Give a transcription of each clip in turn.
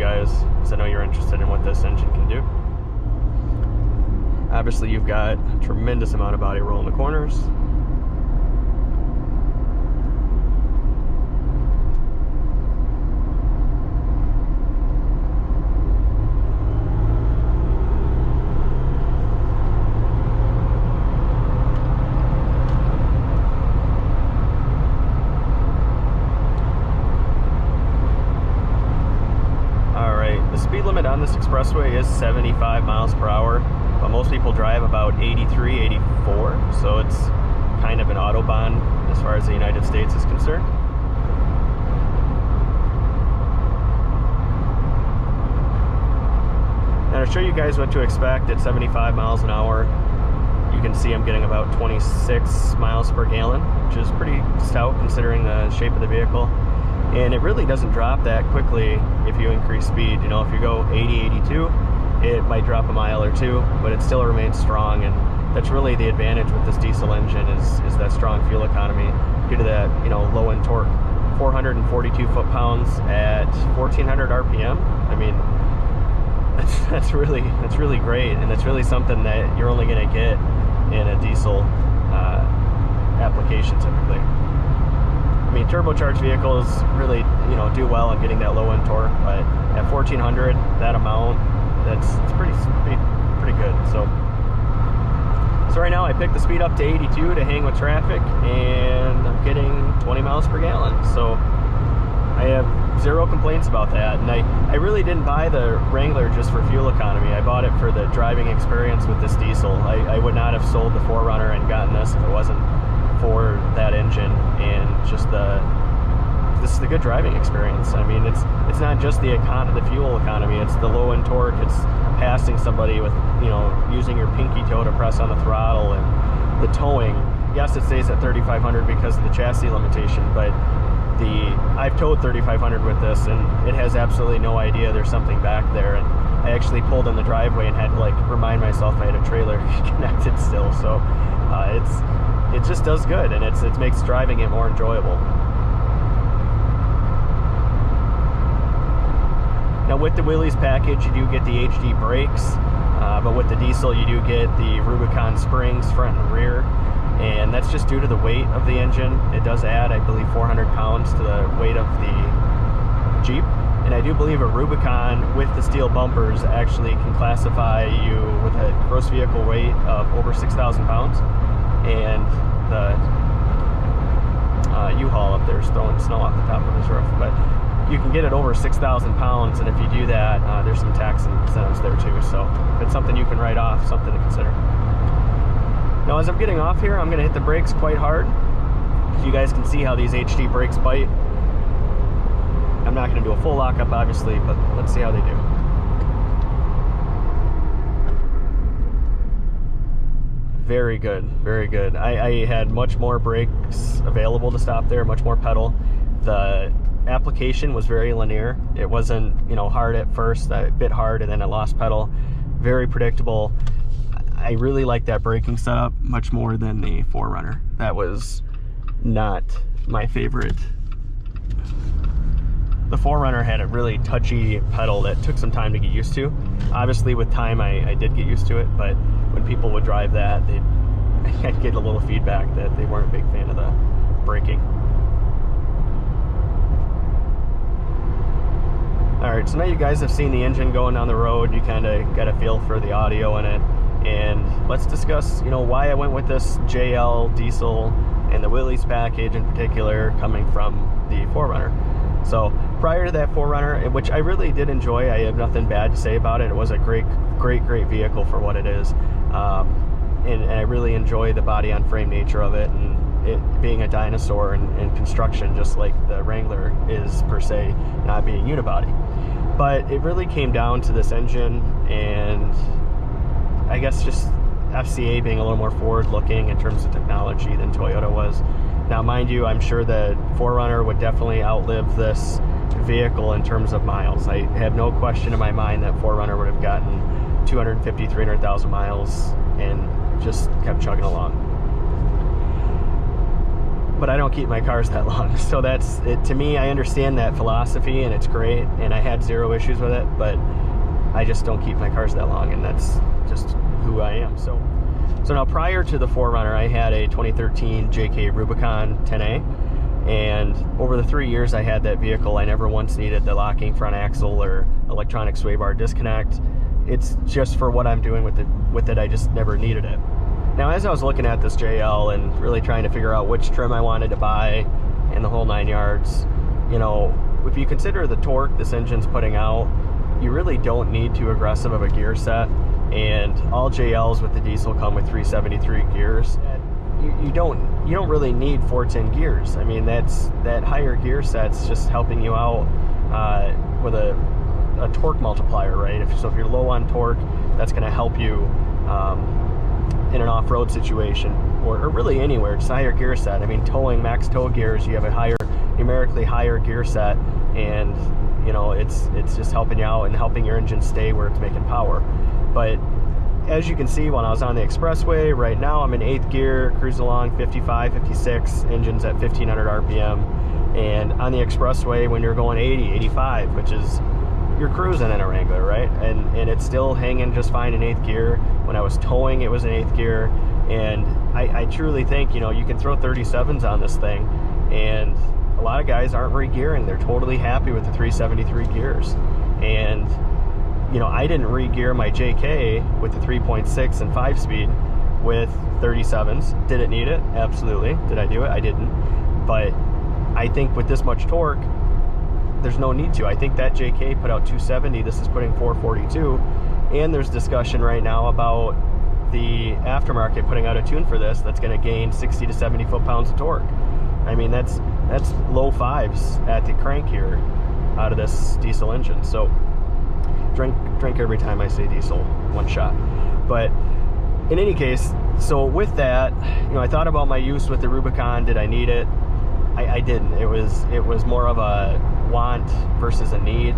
guys, because I know you're interested in what this engine can do. Obviously, you've got a tremendous amount of body roll in the corners. Speed limit on this expressway is 75 miles per hour, but most people drive about 83, 84, so it's kind of an autobahn as far as the United States is concerned. Now to show you guys what to expect at 75 miles an hour, you can see I'm getting about 26 miles per gallon, which is pretty stout considering the shape of the vehicle. And it really doesn't drop that quickly if you increase speed. You know, if you go 80, 82, it might drop a mile or two, but it still remains strong. And that's really the advantage with this diesel engine is that strong fuel economy due to that, you know, low end torque. 442 foot-pounds at 1400 RPM. I mean, that's really great, and it's really something that you're only going to get in a diesel application typically. I mean, turbocharged vehicles really, you know, do well in getting that low end torque, but at 1400, that amount, it's pretty good. So right now I picked the speed up to 82 to hang with traffic, and I'm getting 20 miles per gallon. So I have zero complaints about that. And I really didn't buy the Wrangler just for fuel economy. I bought it for the driving experience with this diesel. I would not have sold the 4Runner and gotten this if it wasn't for that engine and just this is the good driving experience. I mean, it's not just the fuel economy, it's the low end torque, it's passing somebody with, you know, using your pinky toe to press on the throttle, and the towing. Yes, it stays at 3500 because of the chassis limitation, but I've towed 3500 with this, and it has absolutely no idea there's something back there. And I actually pulled in the driveway and had to like remind myself I had a trailer connected still. So it just does good, and it makes driving it more enjoyable. Now with the Willys package, you do get the HD brakes, but with the diesel you do get the Rubicon springs front and rear, and that's just due to the weight of the engine. It does add, I believe, 400 pounds to the weight of the Jeep, and I do believe a Rubicon with the steel bumpers actually can classify you with a gross vehicle weight of over 6,000 pounds. And the U-Haul up there is throwing snow off the top of his roof, but you can get it over 6,000 pounds, and if you do that, there's some tax incentives there too, so it's something you can write off, something to consider. Now as I'm getting off here, I'm going to hit the brakes quite hard. You guys can see how these HD brakes bite. I'm not going to do a full lockup obviously, but let's see how they do. Very good, very good. I had much more brakes available to stop there, much more pedal. The application was very linear. It wasn't, you know, hard at first, a bit hard, and then it lost pedal. Very predictable. I really like that braking setup much more than the 4Runner. That was not my favorite. The 4Runner had a really touchy pedal that took some time to get used to. Obviously with time I did get used to it, but when people would drive that, I'd get a little feedback that they weren't a big fan of the braking. Alright, so now you guys have seen the engine going down the road. You kind of got a feel for the audio in it. And let's discuss, you know, why I went with this JL diesel and the Willys package in particular coming from the 4Runner. So prior to that 4Runner, which I really did enjoy, I have nothing bad to say about it. It was a great vehicle for what it is. And I really enjoy the body on frame nature of it, and it being a dinosaur in construction, just like the Wrangler is per se, not being unibody. But it really came down to this engine, and I guess just FCA being a little more forward-looking in terms of technology than Toyota was. Now, mind you, I'm sure that 4Runner would definitely outlive this vehicle in terms of miles. I have no question in my mind that 4Runner would have gotten 250, 300,000 miles and just kept chugging along. but I don't keep my cars that long. So that's it. To me, I understand that philosophy and it's great, and I had zero issues with it, but I just don't keep my cars that long, and that's just who I am. So now, prior to the 4Runner, I had a 2013 JK Rubicon 10A, and over the 3 years I had that vehicle, I never once needed the locking front axle or electronic sway bar disconnect. It's just for what I'm doing with it, I just never needed it. Now, as I was looking at this JL and really trying to figure out which trim I wanted to buy and the whole 9 yards, you know, if you consider the torque this engine's putting out, you really don't need too aggressive of a gear set, and all JLs with the diesel come with 373 gears. You don't really need 410 gears. I mean, that higher gear set's just helping you out with a torque multiplier, right? So if you're low on torque, that's going to help you in an off-road situation, or really anywhere. Just a higher gear set. I mean, towing, max tow gears, you have a numerically higher gear set, and you know, it's just helping you out and helping your engine stay where it's making power. But as you can see, when I was on the expressway, right now I'm in 8th gear, cruising along 55, 56, engines at 1500 RPM. And on the expressway, when you're going 80, 85, which is, you're cruising in a Wrangler, right? And it's still hanging just fine in 8th gear. When I was towing, it was in 8th gear. And I truly think, you know, you can throw 37s on this thing, and a lot of guys aren't re-gearing. They're totally happy with the 373 gears. And you know, I didn't re-gear my JK with the 3.6 and 5-speed with 37s. Did it need it? Absolutely. Did I do it? I didn't. But I think with this much torque, there's no need to. I think that JK put out 270. This is putting 442. And there's discussion right now about the aftermarket putting out a tune for this that's going to gain 60 to 70 foot-pounds of torque. I mean, that's low fives at the crank here out of this diesel engine. So drink every time I say diesel, one shot. But in any case, so with that, you know, I thought about my use with the Rubicon. Did I need it? I didn't. It was more of a want versus a need.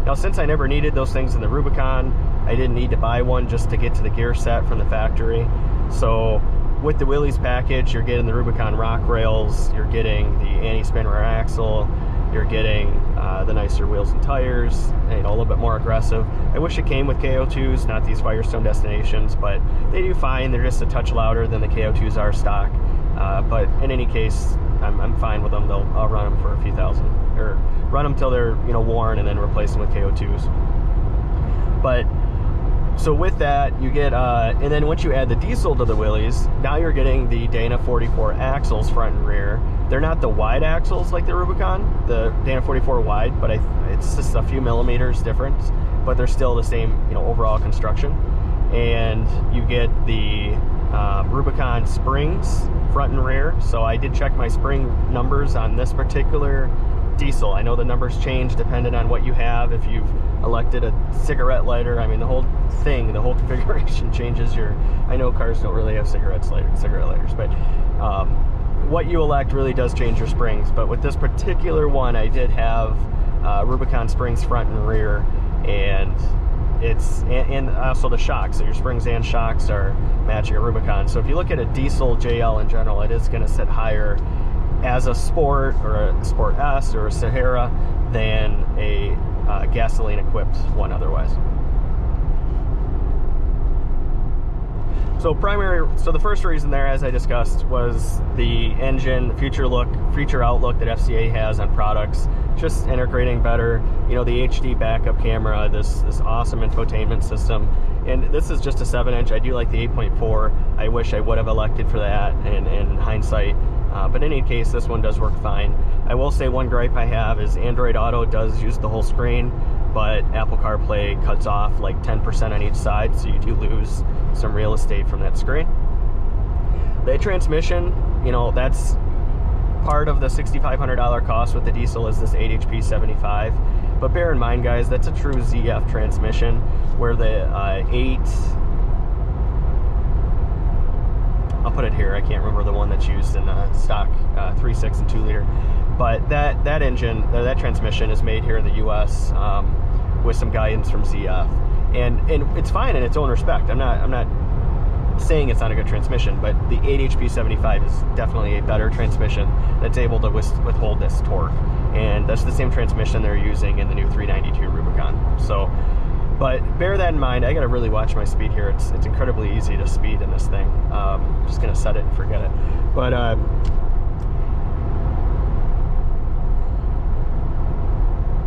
Now, since I never needed those things in the Rubicon, I didn't need to buy one just to get to the gear set from the factory. So with the Willys package, you're getting the Rubicon rock rails, you're getting the anti-spin rear axle, you're getting the nicer wheels and tires, you know, a little bit more aggressive. I wish it came with KO2s, not these Firestone Destinations, but they do fine. They're just a touch louder than the KO2s are stock. But in any case, I'm fine with them. I'll run them for a few thousand, or run them till they're, you know, worn, and then replace them with KO2s. But so with that, you get, and then once you add the diesel to the Willys, now you're getting the Dana 44 axles front and rear. They're not the wide axles like the Rubicon, the Dana 44 wide, but it's just a few millimeters difference, but they're still the same, you know, overall construction. And you get the Rubicon springs front and rear. So I did check my spring numbers on this particular diesel. I know the numbers change depending on what you have. If you've elected a cigarette lighter, I mean, the whole thing, the whole configuration changes your, I know cars don't really have cigarette lighters, but what you elect really does change your springs. But with this particular one, I did have Rubicon springs front and rear, and and also the shocks. So your springs and shocks are matching a Rubicon. So if you look at a diesel JL in general, it is going to sit higher as a Sport or a Sport S or a Sahara than a gasoline equipped one otherwise. So the first reason there, as I discussed, was the engine, future outlook that FCA has on products, just integrating better, you know, the HD backup camera, this awesome infotainment system. And this is just a 7-inch. I do like the 8.4. I wish I would have elected for that in hindsight. But in any case, this one does work fine. I will say one gripe I have is Android Auto does use the whole screen, but Apple CarPlay cuts off like 10% on each side, so you do lose some real estate from that screen. The transmission, you know, that's part of the $6,500 cost with the diesel, is this 8HP 75. But bear in mind, guys, that's a true ZF transmission, where the I'll put it here, I can't remember the one that's used in the stock 3.6 and 2 liter. But that engine, that transmission is made here in the US with some guidance from ZF. And it's fine in its own respect. I'm not saying it's not a good transmission, but the 8 HP 75 is definitely a better transmission that's able to withhold this torque. And that's the same transmission they're using in the new 392 Rubicon. So, but bear that in mind. I gotta really watch my speed here. It's incredibly easy to speed in this thing. Just gonna set it and forget it.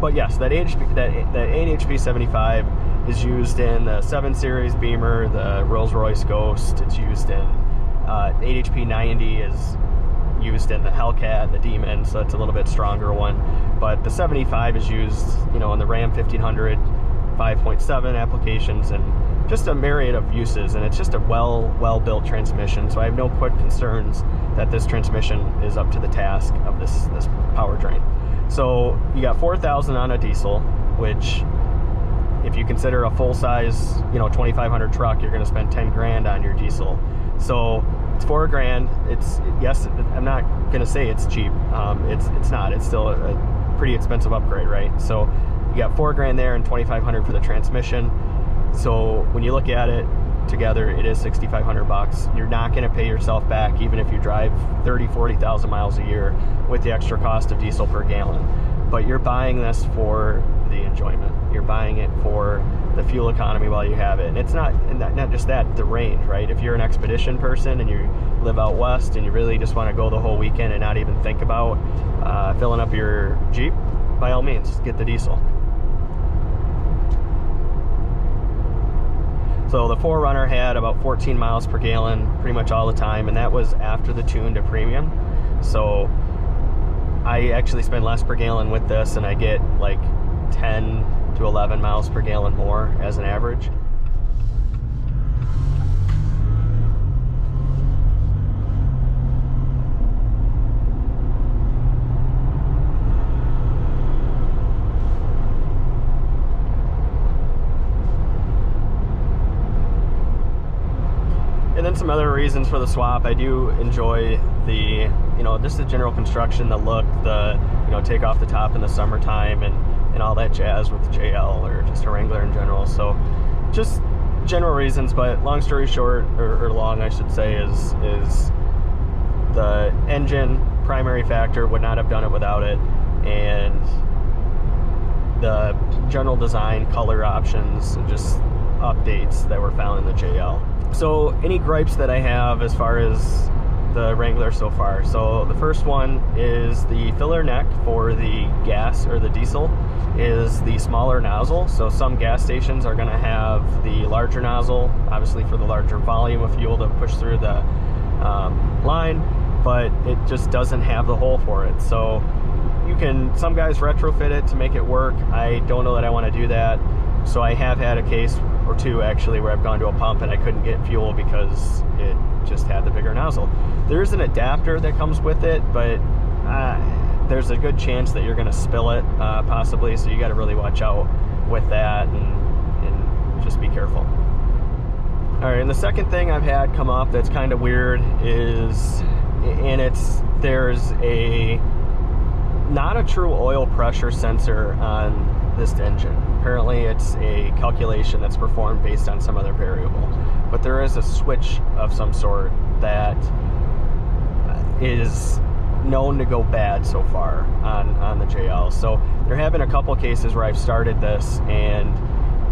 But yes, that 8 HP 75 is used in the 7 Series Beamer, the Rolls-Royce Ghost. It's used in 8 HP 90 is used in the Hellcat, the Demon, so it's a little bit stronger one. But the 75 is used, you know, in the Ram 1500 5.7 applications and just a myriad of uses. And it's just a well-built transmission. So I have no quick concerns that this transmission is up to the task of this powertrain. So you got 4,000 on a diesel, which, if you consider a full-size, you know, 2,500 truck, you're going to spend 10 grand on your diesel. So it's $4 grand. It's, yes, I'm not going to say it's cheap. It's not. It's still a pretty expensive upgrade, right? So you got $4 grand there and 2,500 for the transmission. So when you look at it together, it is 6,500 bucks. You're not going to pay yourself back, even if you drive 30,000-40,000 miles a year, with the extra cost of diesel per gallon. But you're buying this for the enjoyment. You're buying it for the fuel economy while you have it. And it's not just that, the range, right? If you're an expedition person and you live out west and you really just want to go the whole weekend and not even think about filling up your Jeep, by all means, get the diesel. So the 4Runner had about 14 miles per gallon pretty much all the time, and that was after the tune to premium. So I actually spend less per gallon with this, and I get like 10 to 11 miles per gallon more as an average. And then some other reasons for the swap. I do enjoy the, you know, just the general construction, the look, the, you know, take off the top in the summertime and all that jazz with the JL or just a Wrangler in general. So just general reasons, but long story short, or long I should say, is the engine primary factor. Would not have done it without it. And the general design, color options, and just updates that were found in the JL. So any gripes that I have as far as the Wrangler so far. So the first one is the filler neck for the gas or the diesel is the smaller nozzle. So some gas stations are going to have the larger nozzle, obviously for the larger volume of fuel to push through the line, but it just doesn't have the hole for it. So you can, some guys retrofit it to make it work. I don't know that I want to do that. So I have had a case or two actually where I've gone to a pump and I couldn't get fuel because it just had the bigger nozzle. There's an adapter that comes with it, but there's a good chance that you're going to spill it possibly, so you got to really watch out with that and just be careful. All right, and the second thing I've had come up that's kind of weird is, and there's not a true oil pressure sensor on this engine. Apparently it's a calculation that's performed based on some other variable, but there is a switch of some sort that is known to go bad so far on the JL. So there have been a couple cases where I've started this and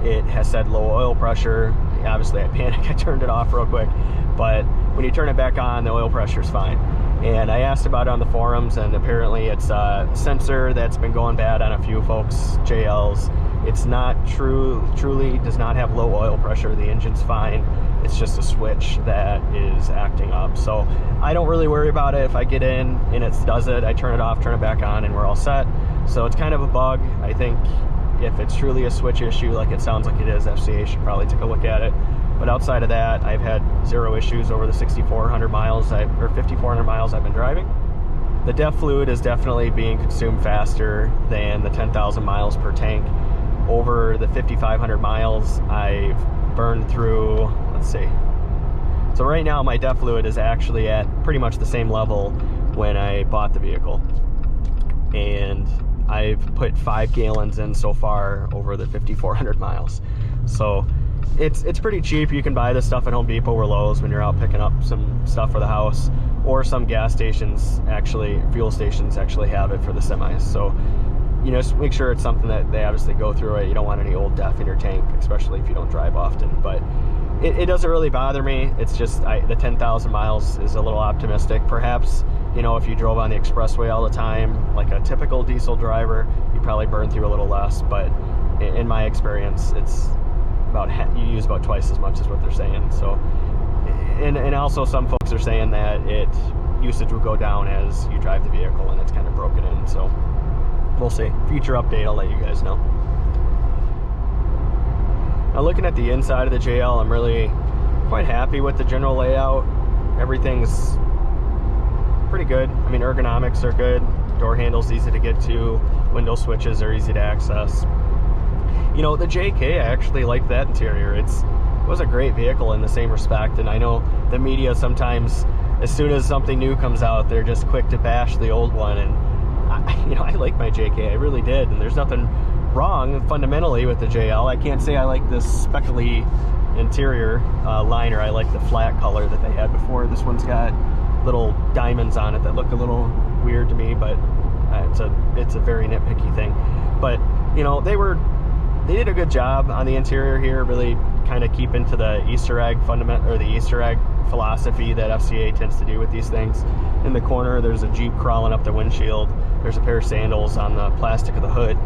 it has said low oil pressure. Obviously I panicked, I turned it off real quick, but when you turn it back on, the oil pressure is fine. And I asked about it on the forums, and apparently it's a sensor that's been going bad on a few folks' JLs. It's not truly does not have low oil pressure. The engine's fine. It's just a switch that is acting up. So I don't really worry about it. If I get in and it does it, I turn it off, turn it back on, and we're all set. So it's kind of a bug. I think if it's truly a switch issue, like it sounds like it is, FCA should probably take a look at it. But outside of that, I've had zero issues over the 6,400 miles or 5,400 miles I've been driving. The DEF fluid is definitely being consumed faster than the 10,000 miles per tank. Over the 5,500 miles, I've burned through, let's see. So right now my DEF fluid is actually at pretty much the same level when I bought the vehicle. And I've put 5 gallons in so far over the 5,400 miles. So it's pretty cheap. You can buy this stuff at Home Depot or Lowe's when you're out picking up some stuff for the house, or some gas stations fuel stations actually have it for the semis. So, you know, just make sure it's something that they obviously go through it. You don't want any old DEF in your tank, especially if you don't drive often. But it doesn't really bother me. It's just the 10,000 miles is a little optimistic. Perhaps, you know, if you drove on the expressway all the time, like a typical diesel driver, you probably burn through a little less. But in my experience, it's you use about twice as much as what they're saying. So, and also some folks are saying that usage will go down as you drive the vehicle and it's kind of broken in. So we'll see. Future update, I'll let you guys know. Now, looking at the inside of the JL, I'm really quite happy with the general layout. Everything's pretty good. I mean, ergonomics are good. Door handle's easy to get to. Window switches are easy to access. You know, the JK, I actually like that interior. It was a great vehicle in the same respect, and I know the media sometimes, as soon as something new comes out, they're just quick to bash the old one, and I like my JK, I really did, and there's nothing wrong fundamentally with the JL. I can't say I like this speckly interior liner. I like the flat color that they had before. This one's got little diamonds on it that look a little weird to me, but it's a very nitpicky thing. But, you know, they did a good job on the interior here, really kind of keeping to the Easter egg the Easter egg philosophy that FCA tends to do with these things. In the corner, there's a Jeep crawling up the windshield. There's a pair of sandals on the plastic of the hood.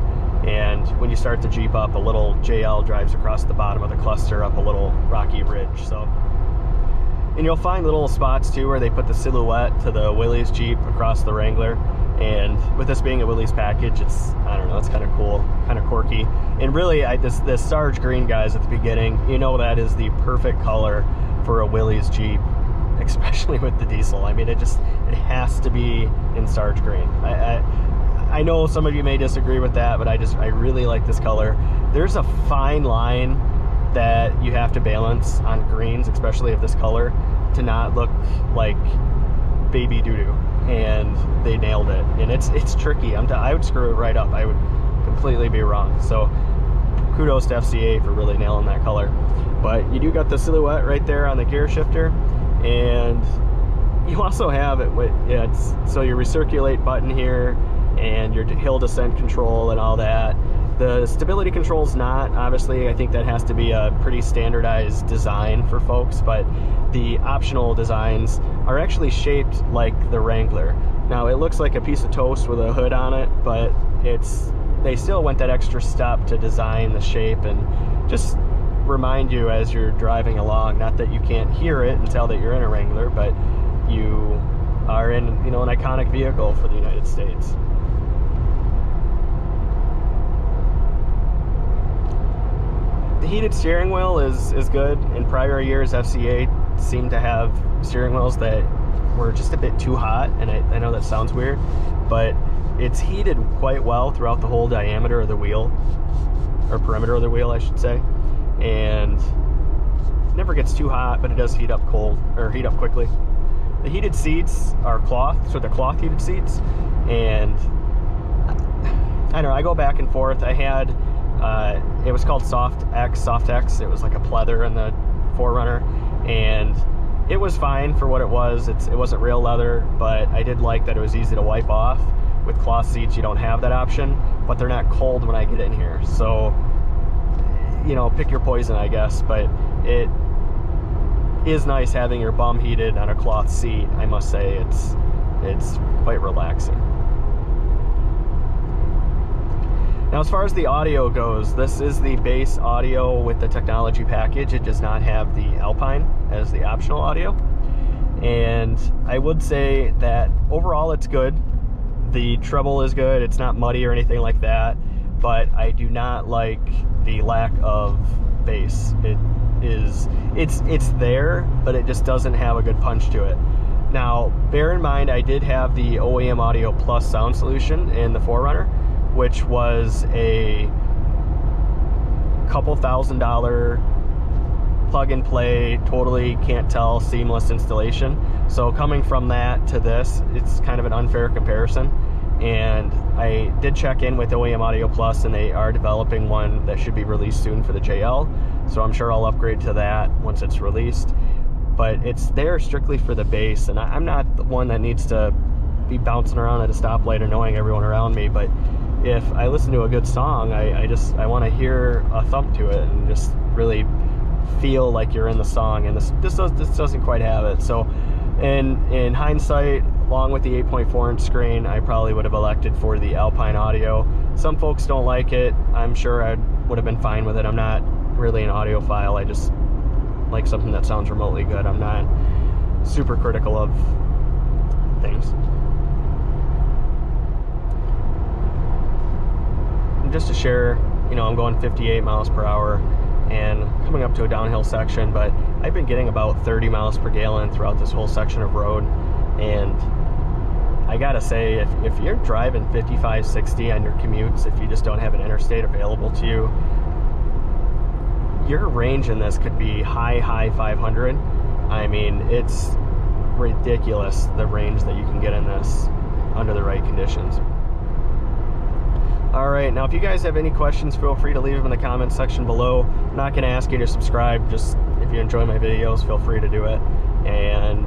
And when you start the Jeep up, a little JL drives across the bottom of the cluster up a little rocky ridge. So, and you'll find little spots too where they put the silhouette to the Willys Jeep across the Wrangler. And with this being a Willys package, I don't know, it's kind of cool, kind of quirky. And really, this Sarge green, guys, at the beginning, you know, that is the perfect color for a Willys Jeep, especially with the diesel. I mean, it has to be in Sarge green. I know some of you may disagree with that, but I really like this color. There's a fine line that you have to balance on greens, especially of this color, to not look like baby doo-doo. And they nailed it, and it's tricky. I would screw it right up. I would completely be wrong. So kudos to FCA for really nailing that color. But you do got the silhouette right there on the gear shifter, and you also have it with so your recirculate button here and your hill descent control and all that. The stability control's not, obviously. I think that has to be a pretty standardized design for folks, but the optional designs are actually shaped like the Wrangler. Now, it looks like a piece of toast with a hood on it, but they still went that extra step to design the shape and just remind you as you're driving along, not that you can't hear it and tell that you're in a Wrangler, but you are in, you know, an iconic vehicle for the United States. The heated steering wheel is good. In prior years, FCA seemed to have steering wheels that were just a bit too hot, and I know that sounds weird, but it's heated quite well throughout the whole diameter of the wheel, or perimeter of the wheel, I should say, and it never gets too hot, but it does heat up quickly. The heated seats are cloth, so they're cloth heated seats, and I don't know, I go back and forth. I had it was called Soft X. It was like a pleather in the 4Runner, and it was fine for what it was. It wasn't real leather, but I did like that it was easy to wipe off. With cloth seats, you don't have that option, but they're not cold when I get in here. So, you know, pick your poison, I guess, but it is nice having your bum heated on a cloth seat. I must say it's quite relaxing. Now, as far as the audio goes, this is the base audio with the technology package. It does not have the Alpine as the optional audio. And I would say that overall it's good. The treble is good. It's not muddy or anything like that. But I do not like the lack of bass. It's there, but it just doesn't have a good punch to it. Now, bear in mind, I did have the OEM Audio Plus sound solution in the 4Runner, which was a couple $1,000 plug and play, totally can't tell, seamless installation. So coming from that to this, it's kind of an unfair comparison. And I did check in with OEM Audio Plus, and they are developing one that should be released soon for the JL. So I'm sure I'll upgrade to that once it's released. But it's there strictly for the bass, and I'm not the one that needs to be bouncing around at a stoplight annoying everyone around me. But if I listen to a good song, I want to hear a thump to it and just really feel like you're in the song, and this doesn't quite have it. So in hindsight, along with the 8.4 inch screen, I probably would have elected for the Alpine Audio. Some folks don't like it. I'm sure I would have been fine with it. I'm not really an audiophile. I just like something that sounds remotely good. I'm not super critical of things. And just to share, you know, I'm going 58 miles per hour and coming up to a downhill section, but I've been getting about 30 miles per gallon throughout this whole section of road. And I gotta say, if you're driving 55, 60 on your commutes, if you just don't have an interstate available to you, your range in this could be high 500. I mean, it's ridiculous the range that you can get in this under the right conditions. All right, now if you guys have any questions, feel free to leave them in the comments section below. I'm not gonna ask you to subscribe, just if you enjoy my videos, feel free to do it. And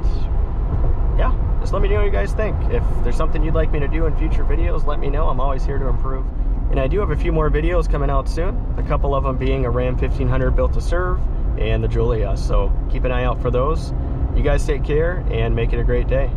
yeah, just let me know what you guys think. If there's something you'd like me to do in future videos, let me know. I'm always here to improve. And I do have a few more videos coming out soon, a couple of them being a Ram 1500 built to serve and the Julia, so keep an eye out for those. You guys take care and make it a great day.